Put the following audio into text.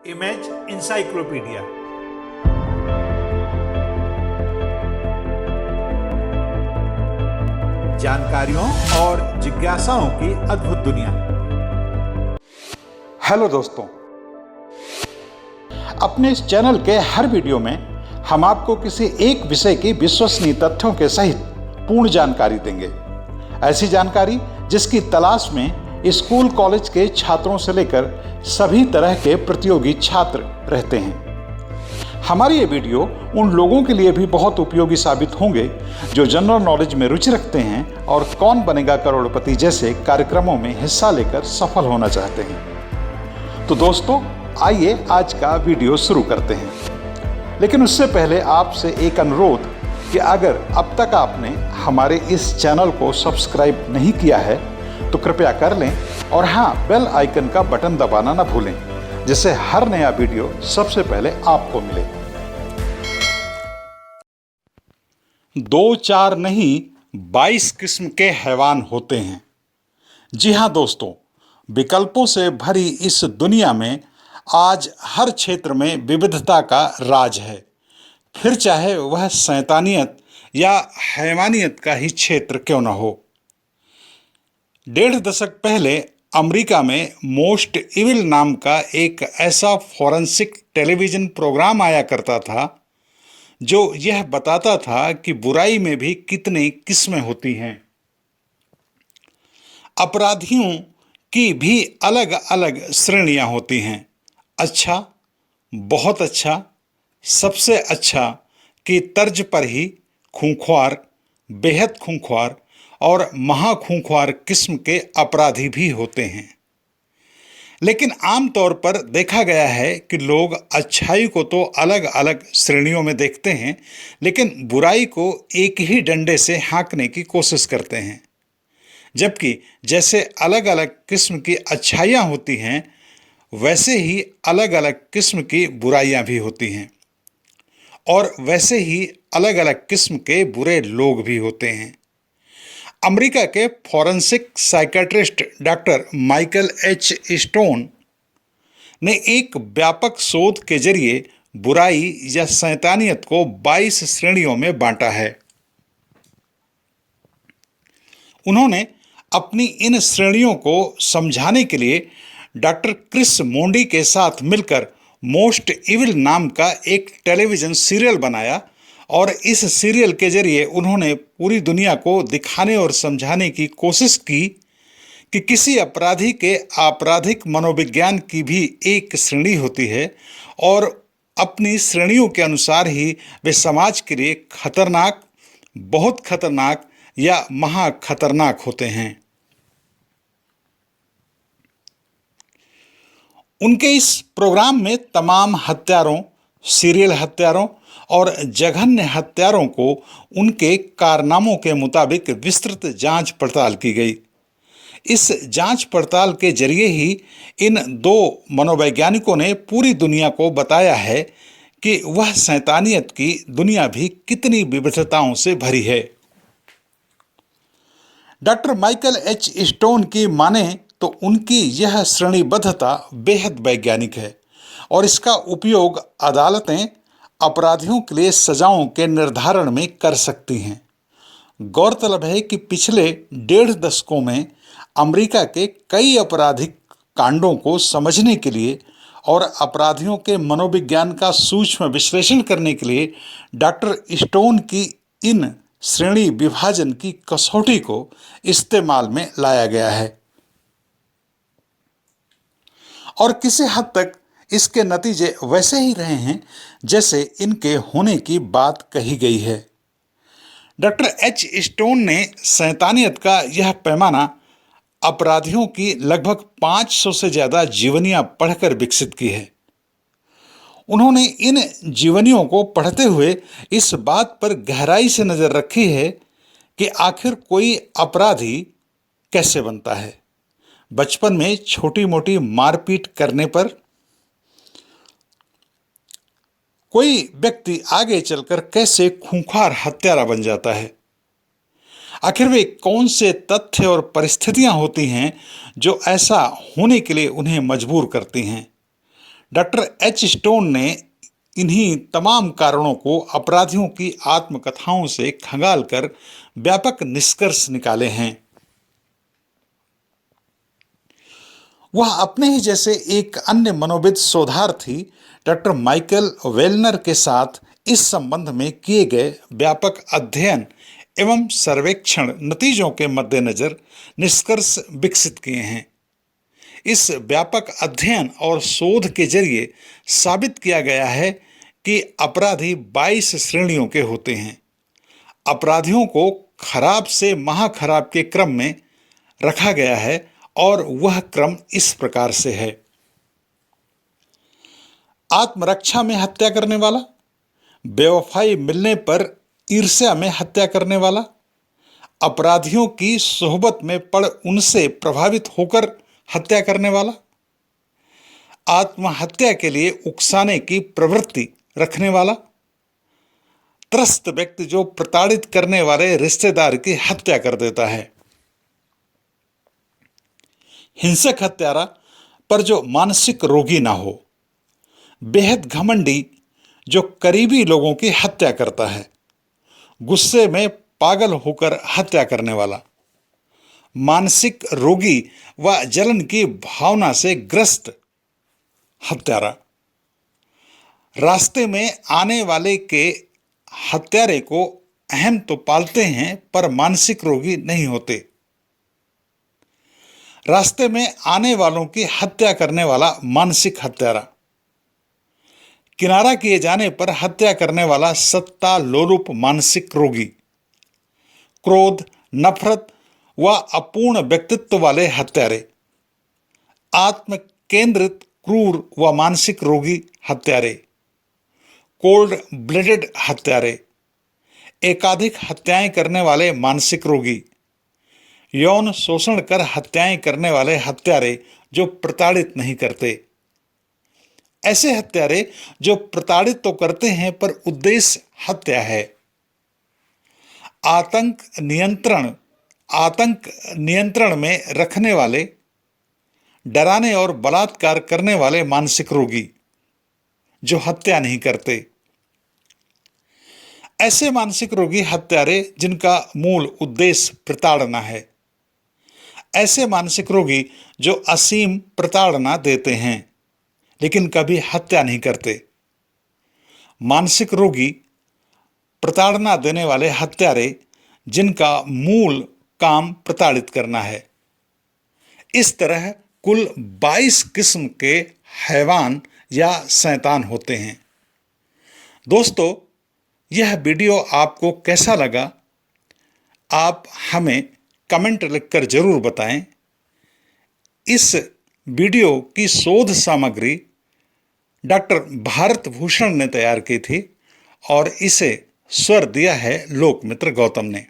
Image encyclopedia. जानकारियों और जिज्ञासाओं की अद्भुत दुनिया। हेलो दोस्तों, अपने इस चैनल के हर वीडियो में हम आपको किसी एक विषय की विश्वसनीय तथ्यों के सहित पूर्ण जानकारी देंगे। ऐसी जानकारी जिसकी तलाश में स्कूल कॉलेज के छात्रों से लेकर सभी तरह के प्रतियोगी छात्र रहते हैं। हमारी ये वीडियो उन लोगों के लिए भी बहुत उपयोगी साबित होंगे जो जनरल नॉलेज में रुचि रखते हैं और कौन बनेगा करोड़पति जैसे कार्यक्रमों में हिस्सा लेकर सफल होना चाहते हैं। तो दोस्तों, आइए आज का वीडियो शुरू करते हैं। लेकिन उससे पहले आपसे एक अनुरोध कि अगर अब तक आपने हमारे इस चैनल को सब्सक्राइब नहीं किया है तो कृपया कर लें और हाँ, बेल आइकन का बटन दबाना ना भूलें, जिससे हर नया वीडियो सबसे पहले आपको मिले। 2-4 नहीं 22 किस्म के हैवान होते हैं। जी हाँ दोस्तों, विकल्पों से भरी इस दुनिया में आज हर क्षेत्र में विविधता का राज है, फिर चाहे वह शैतानियत या हैवानियत का ही क्षेत्र क्यों न हो। 1.5 दशक पहले अमेरिका में मोस्ट इविल नाम का एक ऐसा फॉरेंसिक टेलीविजन प्रोग्राम आया करता था जो यह बताता था कि बुराई में भी कितनी किस्में होती हैं। अपराधियों की भी अलग अलग श्रेणियां होती हैं। अच्छा, बहुत अच्छा, सबसे अच्छा की तर्ज पर ही खूंखार, बेहद खूंखार और महाखूंखार किस्म के अपराधी भी होते हैं। लेकिन आमतौर पर देखा गया है कि लोग अच्छाई को तो अलग अलग श्रेणियों में देखते हैं, लेकिन बुराई को एक ही डंडे से हाँकने की कोशिश करते हैं। जबकि जैसे अलग अलग किस्म की अच्छाइयाँ होती हैं, वैसे ही अलग अलग किस्म की बुराइयाँ भी होती हैं, और वैसे ही अलग अलग किस्म के बुरे लोग भी होते हैं। अमेरिका के forensic psychiatrist doctor Michael H stone ने एक व्यापक शोध के जरिए बुराई या शैतानियत को 22 श्रेणियों में बांटा है। उन्होंने अपनी इन श्रेणियों को समझाने के लिए डॉक्टर क्रिस मोंडी के साथ मिलकर मोस्ट इविल नाम का एक टेलीविज़न सीरियल बनाया, और इस सीरियल के जरिए उन्होंने पूरी दुनिया को दिखाने और समझाने की कोशिश की कि किसी अपराधी के आपराधिक मनोविज्ञान की भी एक श्रेणी होती है, और अपनी श्रेणियों के अनुसार ही वे समाज के लिए खतरनाक, बहुत खतरनाक या महाखतरनाक होते हैं। उनके इस प्रोग्राम में तमाम हत्यारों, सीरियल हत्यारों और जघन्य हत्यारों को उनके कारनामों के मुताबिक विस्तृत जांच पड़ताल की गई। इस जांच पड़ताल के जरिए ही इन 2 मनोवैज्ञानिकों ने पूरी दुनिया को बताया है कि वह शैतानियत की दुनिया भी कितनी विविधताओं से भरी है। डॉक्टर माइकल एच स्टोन की माने तो उनकी यह श्रेणीबद्धता बेहद वैज्ञानिक है, और इसका उपयोग अदालतें अपराधियों के लिए सजाओं के निर्धारण में कर सकती हैं। गौरतलब है कि पिछले 1.5 दशकों में अमेरिका के कई आपराधिक कांडों को समझने के लिए और अपराधियों के मनोविज्ञान का सूक्ष्म विश्लेषण करने के लिए डॉक्टर स्टोन की इन श्रेणी विभाजन की कसौटी को इस्तेमाल में लाया गया है, और किसी हद तक इसके नतीजे वैसे ही रहे हैं जैसे इनके होने की बात कही गई है। डॉक्टर एच स्टोन ने शैतानियत का यह पैमाना अपराधियों की लगभग 500 से ज़्यादा जीवनियां पढ़कर विकसित की है। उन्होंने इन जीवनियों को पढ़ते हुए इस बात पर गहराई से नज़र रखी है कि आखिर कोई अपराधी कैसे बनता है। बचपन में छोटी मोटी मारपीट करने पर कोई व्यक्ति आगे चलकर कैसे खूंखार हत्यारा बन जाता है। आखिर वे कौन से तथ्य और परिस्थितियां होती हैं जो ऐसा होने के लिए उन्हें मजबूर करती हैं। डॉक्टर एच स्टोन ने इन्हीं तमाम कारणों को अपराधियों की आत्मकथाओं से खंगालकर व्यापक निष्कर्ष निकाले हैं। वह अपने ही जैसे एक अन्य मनोविद शोधार्थी डॉक्टर माइकल वेलनर के साथ इस संबंध में किए गए व्यापक अध्ययन एवं सर्वेक्षण नतीजों के मद्देनजर निष्कर्ष विकसित किए हैं। इस व्यापक अध्ययन और शोध के जरिए साबित किया गया है कि अपराधी 22 श्रेणियों के होते हैं। अपराधियों को खराब से महाखराब के क्रम में रखा गया है और वह क्रम इस प्रकार से है: आत्मरक्षा में हत्या करने वाला, बेवफाई मिलने पर ईर्ष्या में हत्या करने वाला, अपराधियों की सोहबत में पड़ उनसे प्रभावित होकर हत्या करने वाला, आत्महत्या के लिए उकसाने की प्रवृत्ति रखने वाला, त्रस्त व्यक्ति जो प्रताड़ित करने वाले रिश्तेदार की हत्या कर देता है, हिंसक हत्यारा पर जो मानसिक रोगी ना हो, बेहद घमंडी जो करीबी लोगों की हत्या करता है, गुस्से में पागल होकर हत्या करने वाला, मानसिक रोगी व जलन की भावना से ग्रस्त हत्यारा, रास्ते में आने वाले के हत्यारे को अहम तो पालते हैं पर मानसिक रोगी नहीं होते, रास्ते में आने वालों की हत्या करने वाला मानसिक हत्यारा, किनारा किए जाने पर हत्या करने वाला सत्ता लोलुप मानसिक रोगी, क्रोध, नफरत व अपूर्ण व्यक्तित्व वाले हत्यारे, आत्म केंद्रित क्रूर व मानसिक रोगी हत्यारे, कोल्ड ब्लडेड हत्यारे, एकाधिक हत्याएं करने वाले मानसिक रोगी, यौन शोषण कर हत्याएं करने वाले हत्यारे जो प्रताड़ित नहीं करते, ऐसे हत्यारे जो प्रताड़ित तो करते हैं पर उद्देश्य हत्या है, आतंक नियंत्रण में रखने वाले, डराने और बलात्कार करने वाले मानसिक रोगी जो हत्या नहीं करते, ऐसे मानसिक रोगी हत्यारे जिनका मूल उद्देश्य प्रताड़ना है, ऐसे मानसिक रोगी जो असीम प्रताड़ना देते हैं लेकिन कभी हत्या नहीं करते, मानसिक रोगी प्रताड़ना देने वाले हत्यारे जिनका मूल काम प्रताड़ित करना है। इस तरह कुल 22 किस्म के हैवान या शैतान होते हैं। दोस्तों, यह वीडियो आपको कैसा लगा आप हमें कमेंट लिखकर जरूर बताएं। इस वीडियो की शोध सामग्री डॉक्टर भारत भूषण ने तैयार की थी और इसे स्वर दिया है लोकमित्र गौतम ने।